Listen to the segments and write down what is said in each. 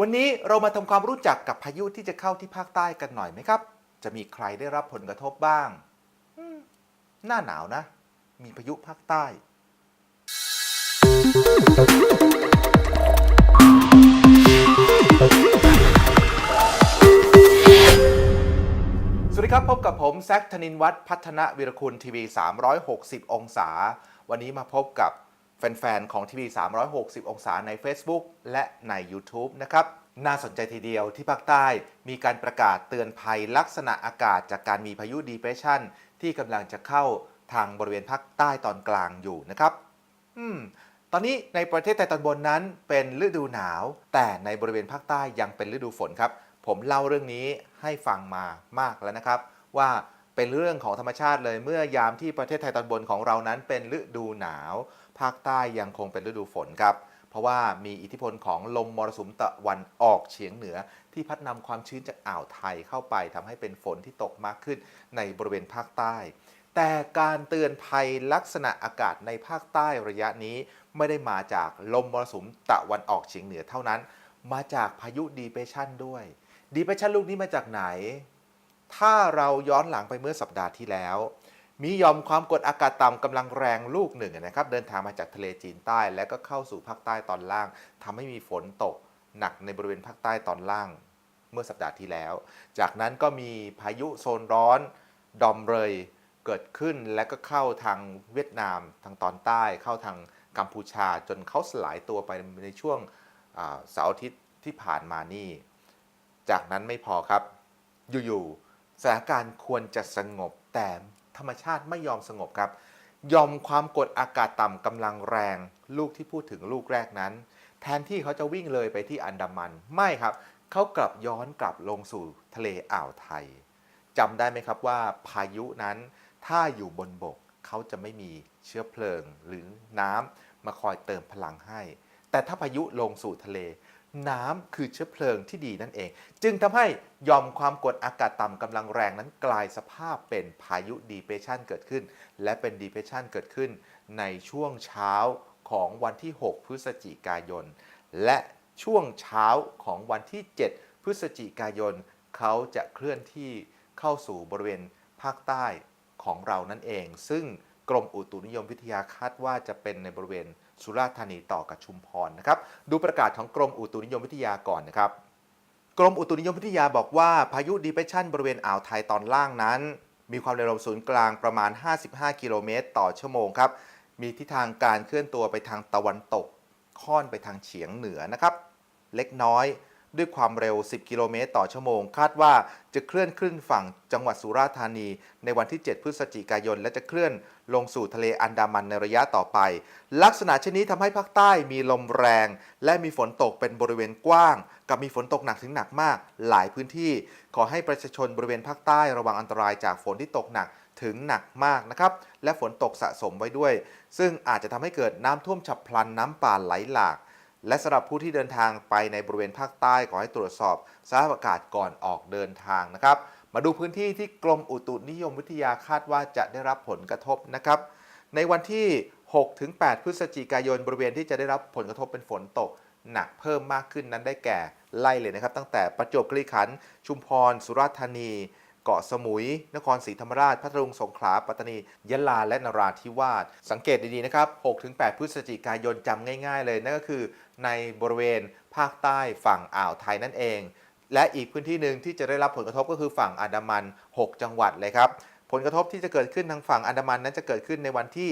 วันนี้เรามาทำความรู้จักกับพายุที่จะเข้าที่ภาคใต้กันหน่อยไหมครับจะมีใครได้รับผลกระทบบ้างหน้าหนาวนะมีพายุภาคใต้สวัสดีครับพบกับผมแซค ธนินทร์ วัฒน์ พัฒนวีรคุณทีวี360องศาวันนี้มาพบกับแฟนๆของทีวี360องศาใน Facebook และใน YouTube นะครับน่าสนใจทีเดียวที่ภาคใต้มีการประกาศเตือนภัยลักษณะอากาศจากการมีพายุ Depression ที่กำลังจะเข้าทางบริเวณภาคใต้ตอนกลางอยู่นะครับตอนนี้ในประเทศไทยตอนบนนั้นเป็นฤดูหนาวแต่ในบริเวณภาคใต้ยังเป็นฤดูฝนครับผมเล่าเรื่องนี้ให้ฟังมามากแล้วนะครับว่าเป็นเรื่องของธรรมชาติเลยเมื่อยามที่ประเทศไทยตอนบนของเรานั้นเป็นฤดูหนาวภาคใต้ยังคงเป็นฤดูฝนครับเพราะว่ามีอิทธิพลของลมมรสุมตะวันออกเฉียงเหนือที่พัดนำความชื้นจากอ่าวไทยเข้าไปทำให้เป็นฝนที่ตกมากขึ้นในบริเวณภาคใต้แต่การเตือนภัยลักษณะอากาศในภาคใต้ระยะนี้ไม่ได้มาจากลมมรสุมตะวันออกเฉียงเหนือเท่านั้นมาจากพายุ Depression ด้วย Depression ลูกนี้มาจากไหนถ้าเราย้อนหลังไปเมื่อสัปดาห์ที่แล้วมีหย่อมความกดอากาศต่ำกำลังแรงลูกหนึ่งนะครับเดินทางมาจากทะเลจีนใต้และก็เข้าสู่ภาคใต้ตอนล่างทำให้มีฝนตกหนักในบริเวณภาคใต้ตอนล่างเมื่อสัปดาห์ที่แล้วจากนั้นก็มีพายุโซนร้อนดอมเรยเกิดขึ้นและก็เข้าทางเวียดนามทางตอนใต้เข้าทางกัมพูชาจนเขาสลายตัวไปในช่วงเสาร์อาทิตย์ที่ผ่านมานี่จากนั้นไม่พอครับอยู่ๆสถานการณ์ควรจะสงบแต่ธรรมชาติไม่ยอมสงบครับยอมความกดอากาศต่ำกำลังแรงลูกที่พูดถึงลูกแรกนั้นแทนที่เขาจะวิ่งเลยไปที่อันดามันไม่ครับเขากลับย้อนกลับลงสู่ทะเลอ่าวไทยจำได้ไหมครับว่าพายุนั้นถ้าอยู่บนบกเขาจะไม่มีเชื้อเพลิงหรือน้ำมาคอยเติมพลังให้แต่ถ้าพายุลงสู่ทะเลน้ำคือเชื้อเพลิงที่ดีนั่นเองจึงทำให้หย่อมความกดอากาศต่ำกำลังแรงนั้นกลายสภาพเป็นพายุ Depression เกิดขึ้นและเป็น Depression เกิดขึ้นในช่วงเช้าของวันที่6พฤศจิกายนและช่วงเช้าของวันที่7พฤศจิกายนเขาจะเคลื่อนที่เข้าสู่บริเวณภาคใต้ของเรานั่นเองซึ่งกรมอุตุนิยมวิทยาคาดว่าจะเป็นในบริเวณสุราษฎร์ธานีต่อกับชุมพรนะครับดูประกาศของกรมอุตุนิยมวิทยาก่อนนะครับกรมอุตุนิยมวิทยาบอกว่าพายุ Depression บริเวณอ่าวไทยตอนล่างนั้นมีความเร็วลมศูนย์กลางประมาณ55กิโลเมตรต่อชั่วโมงครับมีทิศทางการเคลื่อนตัวไปทางตะวันตกค่อนไปทางเฉียงเหนือนะครับเล็กน้อยด้วยความเร็ว10กิโลเมตรต่อชั่วโมงคาดว่าจะเคลื่อนขึ้นฝั่งจังหวัดสุราษฎร์ธานีในวันที่7พฤศจิกายนและจะเคลื่อนลงสู่ทะเลอันดามันในระยะต่อไปลักษณะเช่นนี้ทำให้ภาคใต้มีลมแรงและมีฝนตกเป็นบริเวณกว้างกับมีฝนตกหนักถึงหนักมากหลายพื้นที่ขอให้ประชาชนบริเวณภาคใต้ระวังอันตรายจากฝนที่ตกหนักถึงหนักมากนะครับและฝนตกสะสมไว้ด้วยซึ่งอาจจะทำให้เกิดน้ำท่วมฉับพลันน้ำป่าไหลหลากและสำหรับผู้ที่เดินทางไปในบริเวณภาคใต้ขอให้ตรวจสอบสภาพอากาศก่อนออกเดินทางนะครับมาดูพื้นที่ที่กรมอุตุนิยมวิทยาคาดว่าจะได้รับผลกระทบนะครับในวันที่6-8พฤศจิกายนบริเวณที่จะได้รับผลกระทบเป็นฝนตกหนักเพิ่มมากขึ้นนั้นได้แก่ไล่เลยนะครับตั้งแต่ประจวบคีรีขันธ์ชุมพรสุราษฎร์ธานีเกาะสมุยนครศรีธรรมราชพัทลุงสงขลาปัตตานียะลาและนราธิวาสสังเกตดีๆนะครับ6-8พฤศจิกายนจำง่ายๆเลยนั่นก็คือในบริเวณภาคใต้ฝั่งอ่าวไทยนั่นเองและอีกพื้นที่หนึ่งที่จะได้รับผลกระทบก็คือฝั่งอันดามัน6จังหวัดเลยครับผลกระทบที่จะเกิดขึ้นทางฝั่งอันดามันนั้นจะเกิดขึ้นในวันที่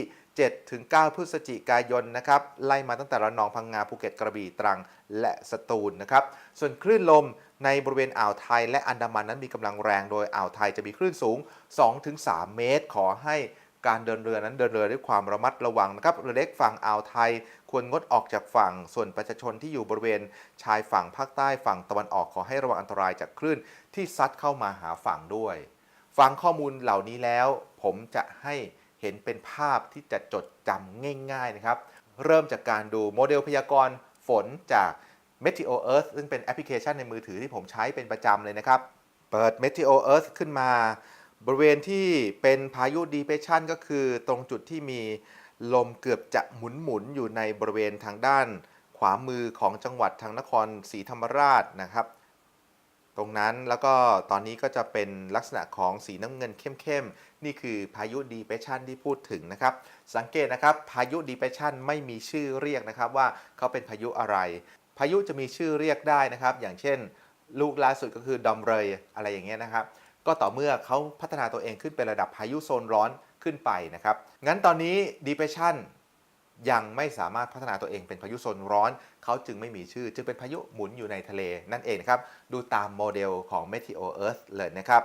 7-9พฤศจิกายนนะครับไล่มาตั้งแต่ระนองพังงาภูเก็ตกระบี่ตรังและสตูลนะครับส่วนคลื่นลมในบริเวณอ่าวไทยและอันดามันนั้นมีกำลังแรงโดยอ่าวไทยจะมีคลื่นสูง 2-3 เมตรขอให้การเดินเรือนั้นเดินเรือด้วยความระมัดระวังนะครับเรือเล็กฝั่งอ่าวไทยควรงดออกจากฝั่งส่วนประชาชนที่อยู่บริเวณชายฝั่งภาคใต้ฝั่งตะวันออกขอให้ระวังอันตรายจากคลื่นที่ซัดเข้ามาหาฝั่งด้วยฟังข้อมูลเหล่านี้แล้วผมจะให้เห็นเป็นภาพที่จะจดจำง่ายๆนะครับเริ่มจากการดูโมเดลพยากรณ์ฝนจาก Meteo Earth ซึ่งเป็นแอปพลิเคชันในมือถือที่ผมใช้เป็นประจำเลยนะครับเปิด Meteo Earth ขึ้นมาบริเวณที่เป็นพายุ Depression ก็คือตรงจุดที่มีลมเกือบจะหมุนอยู่ในบริเวณทางด้านข วามือของจังหวัดทางนครศรีธรรมราชนะครับตรงนั้นแล้วก็ตอนนี้ก็จะเป็นลักษณะของสีน้ำเงินเข้มๆนี่คือพายุดีเพรสชันที่พูดถึงนะครับสังเกตนะครับพายุดีเพรสชันไม่มีชื่อเรียกนะครับว่าเขาเป็นพายุอะไรพายุจะมีชื่อเรียกได้นะครับอย่างเช่นลูกล่าสุดก็คือดอมเรย์อะไรอย่างเงี้ยนะครับก็ต่อเมื่อเขาพัฒนาตัวเองขึ้นเป็นระดับพายุโซนร้อนขึ้นไปนะครับงั้นตอนนี้ดีเพรสชันยังไม่สามารถพัฒนาตัวเองเป็นพายุโซนร้อนเขาจึงไม่มีชื่อจึงเป็นพายุหมุนอยู่ในทะเลนั่นเองนะครับดูตามโมเดลของ Meteo Earth เลยนะครับ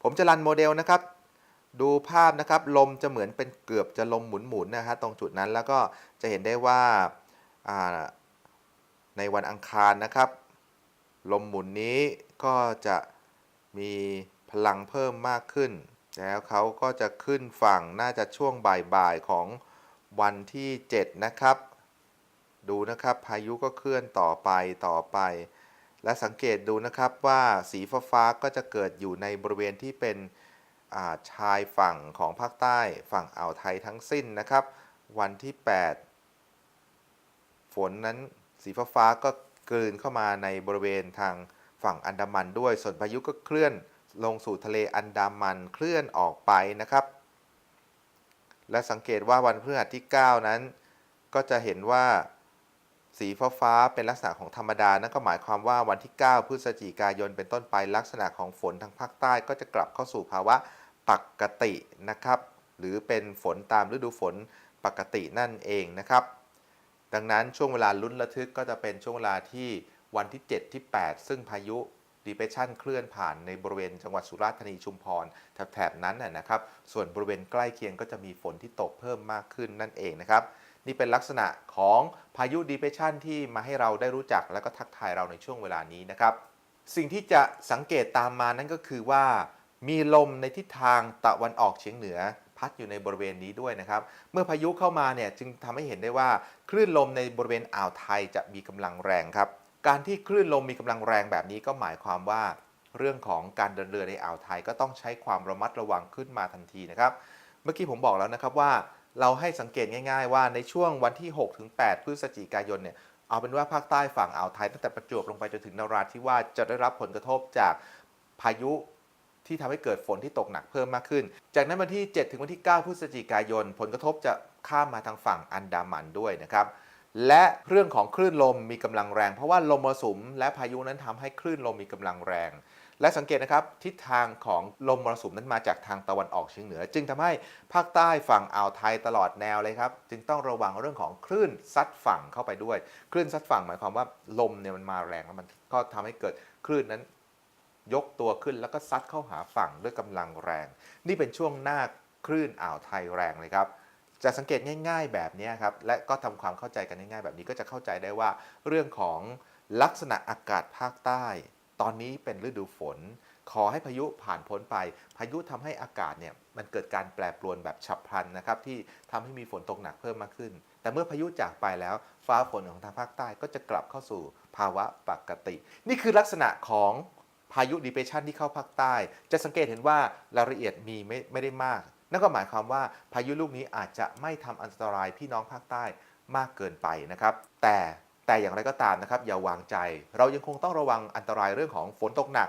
ผมจะรันโมเดลนะครับดูภาพนะครับลมจะเหมือนเป็นเกือบจะลมหมุนๆนะฮะตรงจุดนั้นแล้วก็จะเห็นได้ว่าในวันอังคารนะครับลมหมุนนี้ก็จะมีพลังเพิ่มมากขึ้นแล้วเขาก็จะขึ้นฝั่งน่าจะช่วงบ่ายๆของวันที่7นะครับดูนะครับพายุก็เคลื่อนต่อไปและสังเกตดูนะครับว่าสีฟ้าก็จะเกิดอยู่ในบริเวณที่เป็นชายฝั่งของภาคใต้ฝั่งอ่าวไทยทั้งสิ้นนะครับวันที่8ฝนนั้นสีฟ้าก็กลืนเข้ามาในบริเวณทางฝั่งอันดามันด้วยส่วนพายุก็เคลื่อนลงสู่ทะเลอันดามันเคลื่อนออกไปนะครับและสังเกตว่าวันพฤหัสที่ 9 นั้นก็จะเห็นว่าสีฟ้าเป็นลักษณะของธรรมดานั่นก็หมายความว่าวันที่ 9 พฤศจิกายนเป็นต้นไปลักษณะของฝนทางภาคใต้ก็จะกลับเข้าสู่ภาวะปกตินะครับหรือเป็นฝนตามฤดูฝนปกตินั่นเองนะครับดังนั้นช่วงเวลาลุ้นระทึกก็จะเป็นช่วงเวลาที่วันที่ 7 ที่ 8 ซึ่งพายุดีเพรสชันเคลื่อนผ่านในบริเวณจังหวัดสุราษฎร์ธานีชุมพรแถบนั้นนะครับส่วนบริเวณใกล้เคียงก็จะมีฝนที่ตกเพิ่มมากขึ้นนั่นเองนะครับนี่เป็นลักษณะของพายุดีเพรสชันที่มาให้เราได้รู้จักและก็ทักทายเราในช่วงเวลานี้นะครับสิ่งที่จะสังเกตตามมานั่นก็คือว่ามีลมในทิศทางตะวันออกเฉียงเหนือพัดอยู่ในบริเวณนี้ด้วยนะครับเมื่อพายุเข้ามาเนี่ยจึงทำให้เห็นได้ว่าคลื่นลมในบริเวณอ่าวไทยจะมีกำลังแรงครับการที่คลื่นลมมีกำลังแรงแบบนี้ก็หมายความว่าเรื่องของการเดินเรือในอ่าวไทยก็ต้องใช้ความระมัดระวังขึ้นมาทันทีนะครับเมื่อกี้ผมบอกแล้วนะครับว่าเราให้สังเกตง่ายๆว่าในช่วงวันที่ 6-8 พฤศจิกายนเนี่ยเอาเป็นว่าภาคใต้ฝั่งอ่าวไทยตั้งแต่ประจวบลงไปจนถึงนราธิวาสจะได้รับผลกระทบจากพายุที่ทำให้เกิดฝนที่ตกหนักเพิ่มมากขึ้นจากนั้นวันที่ 7 ถึงวันที่ 9 พฤศจิกายนผลกระทบจะข้ามมาทางฝั่งอันดามันด้วยนะครับและเรื่องของคลื่นลมมีกำลังแรงเพราะว่าลมมรสุมและพายุนั้นทำให้คลื่นลมมีกำลังแรงและสังเกตนะครับทิศทางของลมมรสุมนั้นมาจากทางตะวันออกเฉียงเหนือจึงทำให้ภาคใต้ฝั่งอ่าวไทยตลอดแนวเลยครับจึงต้องระวังเรื่องของคลื่นซัดฝั่งเข้าไปด้วยคลื่นซัดฝั่งหมายความว่าลมเนี่ยมันมาแรงแล้วมันก็ทำให้เกิดคลื่นนั้นยกตัวขึ้นแล้วก็ซัดเข้าหาฝั่งด้วยกำลังแรงนี่เป็นช่วงหน้าคลื่นอ่าวไทยแรงเลยครับจะสังเกตง่ายๆแบบนี้ครับและก็ทำความเข้าใจกันง่ายๆแบบนี้ก็จะเข้าใจได้ว่าเรื่องของลักษณะอากาศภาคใต้ตอนนี้เป็นฤดูฝนขอให้พายุผ่านพ้นไปพายุทำให้อากาศเนี่ยมันเกิดการแปรปรวนแบบฉับพลันนะครับที่ทำให้มีฝนตกหนักเพิ่มมากขึ้นแต่เมื่อพายุจากไปแล้วฟ้าฝนของทางภาคใต้ก็จะกลับเข้าสู่ภาวะปกตินี่คือลักษณะของพายุดีเพรสชันที่เข้าภาคใต้จะสังเกตเห็นว่ารายละเอียดมีไม่ได้มากนั่นก็หมายความว่าพายุลูกนี้อาจจะไม่ทำอันตรายพี่น้องภาคใต้มากเกินไปนะครับแต่อย่างไรก็ตามนะครับอย่าวางใจเรายังคงต้องระวังอันตรายเรื่องของฝนตกหนัก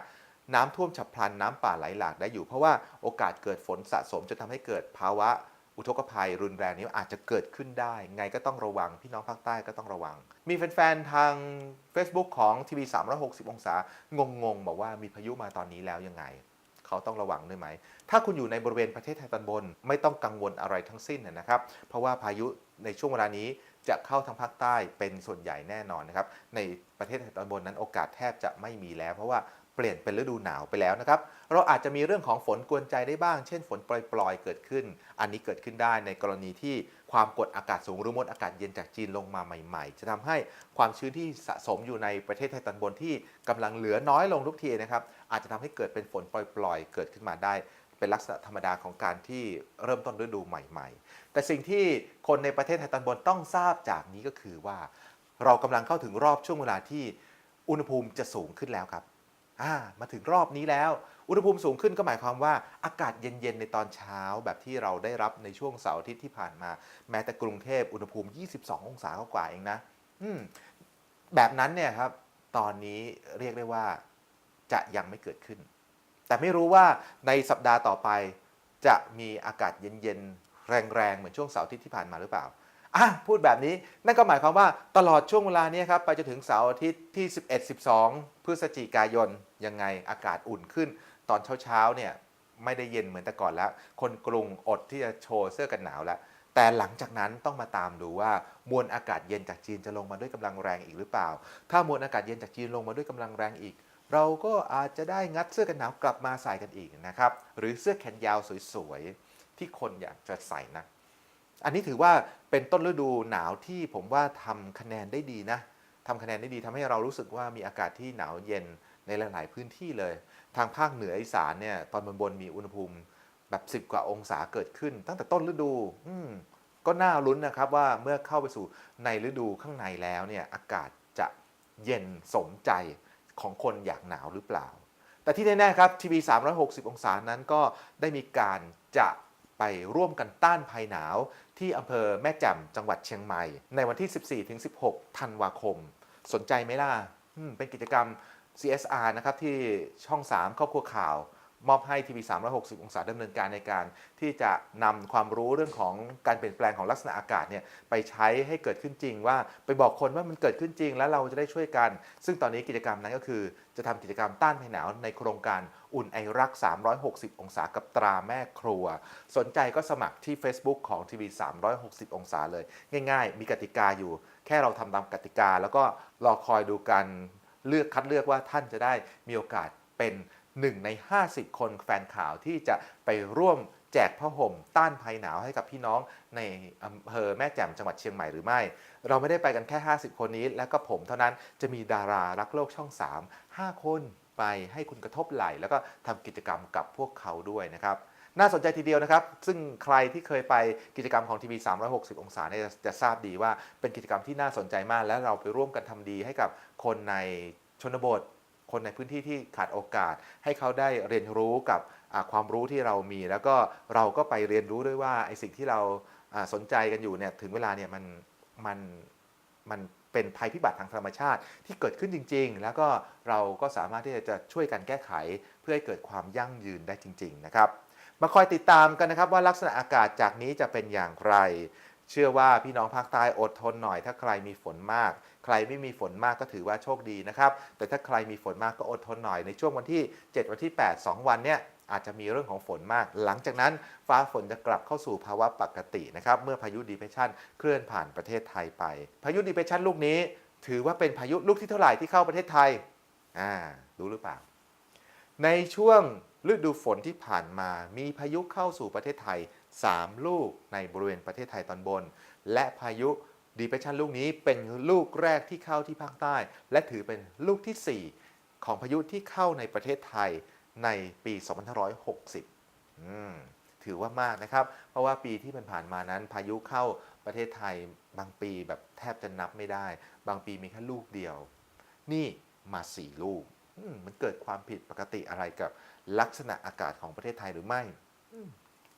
น้ำท่วมฉับพลันน้ำป่าไหลหลากได้อยู่เพราะว่าโอกาสเกิดฝนสะสมจะทำให้เกิดภาวะอุทกภัยรุนแรงนี้อาจจะเกิดขึ้นได้ไงก็ต้องระวังพี่น้องภาคใต้ก็ต้องระวังมีแฟนๆทาง Facebook ของทีวี360องศางงๆบอกว่ามีพายุมาตอนนี้แล้วยังไงเขาต้องระวังด้วยไหมถ้าคุณอยู่ในบริเวณประเทศไทยตอนบนไม่ต้องกังวลอะไรทั้งสิ้นนะครับเพราะว่าพายุในช่วงเวลานี้จะเข้าทางภาคใต้เป็นส่วนใหญ่แน่นอนนะครับในประเทศไทยตอนบนนั้นโอกาสแทบจะไม่มีแล้วเพราะว่าเปลี่ยนเป็นฤดูหนาวไปแล้วนะครับเราอาจจะมีเรื่องของฝนกวนใจได้บ้างเช่นฝนปล่อยๆเกิดขึ้นอันนี้เกิดขึ้นได้ในกรณีที่ความกดอากาศสูงหรือมวลอากาศเย็นจากจีนลงมาใหม่ๆจะทำให้ความชื้นที่สะสมอยู่ในประเทศไทยตอนบนที่กำลังเหลือน้อยลงทุกทีนะครับอาจจะทำให้เกิดเป็นฝนปล่อยๆเกิดขึ้นมาได้เป็นลักษณะธรรมดาของการที่เริ่มต้นฤดูใหม่ๆแต่สิ่งที่คนในประเทศไทยตอนบนต้องทราบจากนี้ก็คือว่าเรากำลังเข้าถึงรอบช่วงเวลาที่อุณหภูมิจะสูงขึ้นแล้วครับมาถึงรอบนี้แล้วอุณหภูมิสูงขึ้นก็หมายความว่าอากาศเย็นๆในตอนเช้าแบบที่เราได้รับในช่วงเสาร์อาทิตย์ที่ผ่านมาแม้แต่กรุงเทพอุณหภูมิ22องศากว่าเองนะ อืมแบบนั้นเนี่ยครับตอนนี้เรียกได้ว่าจะยังไม่เกิดขึ้นแต่ไม่รู้ว่าในสัปดาห์ต่อไปจะมีอากาศเย็นๆแรงๆเหมือนช่วงเสาร์อาทิตย์ที่ผ่านมาหรือเปล่าพูดแบบนี้นั่นก็หมายความว่าตลอดช่วงเวลานี้ครับไปจนถึงเสาร์อาทิตย์ที่11-12พฤศจิกายนยังไงอากาศอุ่นขึ้นตอนเช้าๆเนี่ยไม่ได้เย็นเหมือนแต่ก่อนแล้วคนกรุงอดที่จะโชว์เสื้อกันหนาวแล้ว แต่หลังจากนั้นต้องมาตามดูว่ามวลอากาศเย็นจากจีนจะลงมาด้วยกำลังแรงอีกหรือเปล่า ถ้ามวลอากาศเย็นจากจีนลงมาด้วยกำลังแรงอีก เราก็อาจจะได้งัดเสื้อกันหนาวกลับมาใส่กันอีกนะครับ หรือเสื้อแขนยาวสวยๆที่คนอยากจะใส่นะอันนี้ถือว่าเป็นต้นฤดูหนาวที่ผมว่าทำคะแนนได้ดีนะทำคะแนนได้ดีทำให้เรารู้สึกว่ามีอากาศที่หนาวเย็นในหลายๆพื้นที่เลย ทางภาคเหนืออีสานเนี่ยตอนบนมีอุณหภูมิแบบ10กว่าองศาเกิดขึ้นตั้งแต่ต้นฤดูก็น่าลุ้นนะครับว่าเมื่อเข้าไปสู่ในฤดูข้างในแล้วเนี่ยอากาศจะเย็นสมใจของคนอยากหนาวหรือเปล่าแต่ที่แน่ๆครับทีวี360องศานั้นก็ได้มีการจะไปร่วมกันต้านภัยหนาวที่อำเภอแม่แจ่มจังหวัดเชียงใหม่ในวันที่ 14-16 ธันวาคมสนใจไหมล่ะเป็นกิจกรรม CSR นะครับที่ช่อง 3ครอบครัวข่าวมอบให้ทีวี360องศาดำเนินการในการที่จะนำความรู้เรื่องของการเปลี่ยนแปลงของลักษณะอากาศเนี่ยไปใช้ให้เกิดขึ้นจริงว่าไปบอกคนว่ามันเกิดขึ้นจริงแล้วเราจะได้ช่วยกันซึ่งตอนนี้กิจกรรมนั้นก็คือจะทำกิจกรรมต้านภัยหนาวในโครงการอุ่นไอรัก360องศากับตราแม่ครัวสนใจก็สมัครที่ Facebook ของทีวี360องศาเลยง่ายๆมีกติกาอยู่แค่เราทำตามกติกาแล้วก็รอคอยดูกันคัดเลือกว่าท่านจะได้มีโอกาสเป็น1 ใน 50 คนแฟนข่าวที่จะไปร่วมแจกผ้าห่มต้านภัยหนาวให้กับพี่น้องในอำเภอแม่แจ่มจังหวัดเชียงใหม่หรือไม่เราไม่ได้ไปกันแค่50คนนี้แล้วก็ผมเท่านั้นจะมีดารารักโลกช่อง3 5คนไปให้คุณกระทบไหล่แล้วก็ทำกิจกรรมกับพวกเขาด้วยนะครับน่าสนใจทีเดียวนะครับซึ่งใครที่เคยไปกิจกรรมของทีวี360องศาเนี่ยจะทราบดีว่าเป็นกิจกรรมที่น่าสนใจมากและเราไปร่วมกันทำดีให้กับคนในชนบทคนในพื้นที่ที่ขาดโอกาสให้เขาได้เรียนรู้กับความรู้ที่เรามีแล้วก็เราก็ไปเรียนรู้ด้วยว่าไอ้สิ่งที่เราสนใจกันอยู่เนี่ยถึงเวลาเนี่ยมันมันเป็นภัยพิบัติทางธรรมชาติที่เกิดขึ้นจริงๆแล้วก็เราก็สามารถที่จะช่วยกันแก้ไขเพื่อให้เกิดความยั่งยืนได้จริงๆนะครับมาคอยติดตามกันนะครับว่าลักษณะอากาศจากนี้จะเป็นอย่างไรเชื่อว่าพี่น้องภาคใต้อดทนหน่อยถ้าใครมีฝนมากใครไม่มีฝนมากก็ถือว่าโชคดีนะครับแต่ถ้าใครมีฝนมากก็อดทนหน่อยในช่วงวันที่7วันที่8 2วันเนี่ยอาจจะมีเรื่องของฝนมากหลังจากนั้นฟ้าฝนจะกลับเข้าสู่ภาวะปกตินะครับเมื่อพายุดีเพรสชันเคลื่อนผ่านประเทศไทยไปพายุดีเพรสชันลูกนี้ถือว่าเป็นพายุลูกที่เท่าไหร่ที่เข้าประเทศไทยรู้หรือเปล่าในช่วงฤดูฝนที่ผ่านมามีพายุเข้าสู่ประเทศไทย3ลูกในบริเวณประเทศไทยตอนบนและพายุดีเพรสชันลูกนี้เป็นลูกแรกที่เข้าที่ภาคใต้และถือเป็นลูกที่4ของพายุที่เข้าในประเทศไทยในปี2560ถือว่ามากนะครับเพราะว่าปีที่ผ่านมานั้นพายุเข้าประเทศไทยบางปีแบบแทบจะนับไม่ได้บางปีมีแค่ลูกเดียวนี่มา4ลูกมันเกิดความผิดปกติอะไรกับลักษณะอากาศของประเทศไทยหรือไม่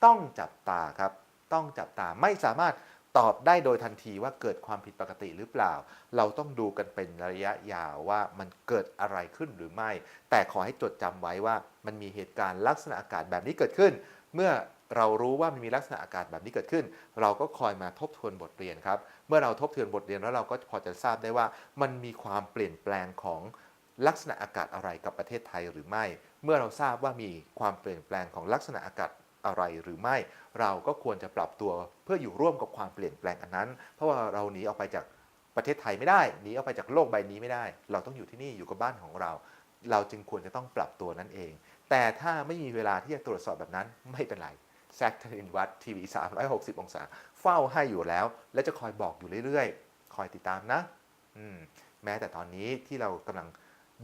ต้องจับตาครับต้องจับตาไม่สามารถตอบได้โดยทันทีว่าเกิดความผิดปกติหรือเปล่าเราต้องดูกันเป็นระยะยาวว่ามันเกิดอะไรขึ้นหรือไม่แต่ขอให้จดจำไว้ว่ามันมีเหตุการณ์ลักษณะอากาศแบบนี้เกิดขึ้นเมื่อเรารู้ว่ามันมีลักษณะอากาศแบบนี้เกิดขึ้นเราก็คอยมาทบทวนบทเรียนครับเมื่อเราทบทวนบทเรียนแล้วเราก็พอจะทราบได้ว่ามันมีความเปลี่ยนแปลงของลักษณะอากาศอะไรกับประเทศไทยหรือไม่เมื่อเราทราบว่ามีความเปลี่ยนแปลงของลักษณะอากาศอะไรหรือไม่เราก็ควรจะปรับตัวเพื่ออยู่ร่วมกับความเปลี่ยนแปลงอันนั้นเพราะว่าเราหนีออกไปจากประเทศไทยไม่ได้หนีออกไปจากโลกใบนี้ไม่ได้เราต้องอยู่ที่นี่อยู่กับบ้านของเราเราจึงควรจะต้องปรับตัวนั่นเองแต่ถ้าไม่มีเวลาที่จะตรวจสอบแบบนั้นไม่เป็นไรแซค ธนินทร์วัฒน์ทีวี360องศาเฝ้าให้อยู่แล้วและจะคอยบอกอยู่เรื่อยๆคอยติดตามนะแม้แต่ตอนนี้ที่เรากำลัง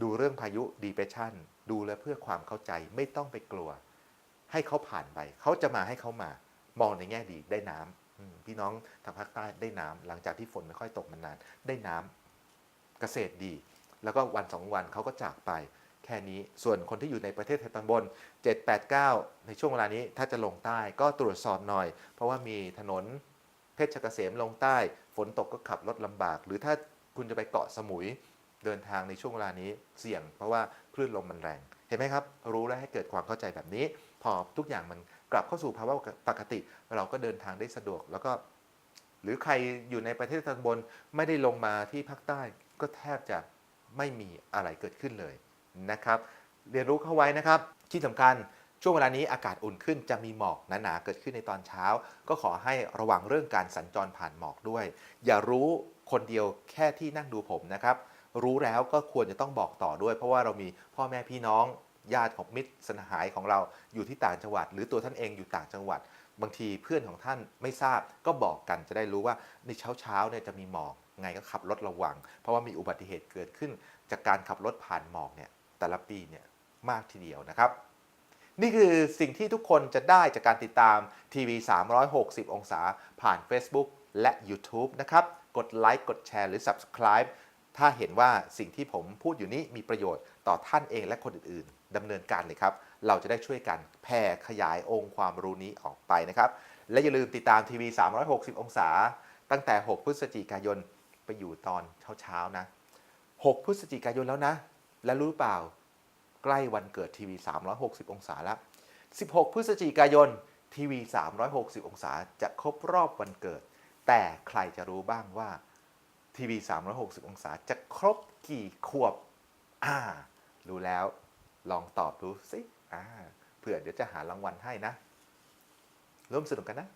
ดูเรื่องพายุดีเพรสชันดูและเพื่อความเข้าใจไม่ต้องไปกลัวให้เขาผ่านไปเขาจะมาให้เขามามองในแง่ดีได้น้ำพี่น้องทางภาคใต้ได้น้ำหลังจากที่ฝนไม่ค่อยตกมานานได้น้ำเกษตรดีแล้วก็วัน2วันเขาก็จากไปแค่นี้ส่วนคนที่อยู่ในประเทศไทยตอนบน7 8 9ในช่วงเวลานี้ถ้าจะลงใต้ก็ตรวจสอบหน่อยเพราะว่ามีถนนเพชรเกษมลงใต้ฝนตกก็ขับรถลำบากหรือถ้า คุณจะไปเกาะสมุยเดินทางในช่วงเวลานี้เสี่ยงเพราะว่าคลื่นลมมันแรงเห็นไหมครับรู้และให้เกิดความเข้าใจแบบนี้พอทุกอย่างมันกลับเข้าสู่ภาวะปกติเราก็เดินทางได้สะดวกแล้วก็หรือใครอยู่ในประเทศตอนบนไม่ได้ลงมาที่ภาคใต้ก็แทบจะไม่มีอะไรเกิดขึ้นเลยนะครับเรียนรู้เข้าไว้นะครับที่สำคัญช่วงเวลานี้อากาศอุ่นขึ้นจะมีหมอกหนาๆเกิดขึ้นในตอนเช้าก็ขอให้ระวังเรื่องการสัญจรผ่านหมอกด้วยอย่ารู้คนเดียวแค่ที่นั่งดูผมนะครับรู้แล้วก็ควรจะต้องบอกต่อด้วยเพราะว่าเรามีพ่อแม่พี่น้องญาติของมิตรสหายของเราอยู่ที่ต่างจังหวัดหรือตัวท่านเองอยู่ต่างจังหวัดบางทีเพื่อนของท่านไม่ทราบก็บอกกันจะได้รู้ว่าในเช้าเนี่ยจะมีหมอกไงก็ขับรถระวังเพราะว่ามีอุบัติเหตุเกิดขึ้นจากการขับรถผ่านหมอกเนี่ยแต่ละปีเนี่ยมากทีเดียวนะครับนี่คือสิ่งที่ทุกคนจะได้จากการติดตามทีวี360องศาผ่าน Facebook และ YouTube นะครับกดไลค์กดแชร์หรือ Subscribe ถ้าเห็นว่าสิ่งที่ผมพูดอยู่นี้มีประโยชน์ต่อท่านเองและคนอื่นๆดำเนินการเลยครับเราจะได้ช่วยกันแผ่ขยายองค์ความรู้นี้ออกไปนะครับและอย่าลืมติดตามทีวี360องศาตั้งแต่6พฤศจิกายนไปอยู่ตอนเช้าๆนะ6พฤศจิกายนแล้วนะและรู้เปล่าใกล้วันเกิดทีวี360องศาแล้ว16พฤศจิกายนทีวี360องศาจะครบรอบวันเกิดแต่ใครจะรู้บ้างว่าทีวี360องศาจะครบกี่ขวบรู้แล้วลองตอบดูสิเผื่อเดี๋ยวจะหารางวัลให้นะร่วมสนุกกันนะ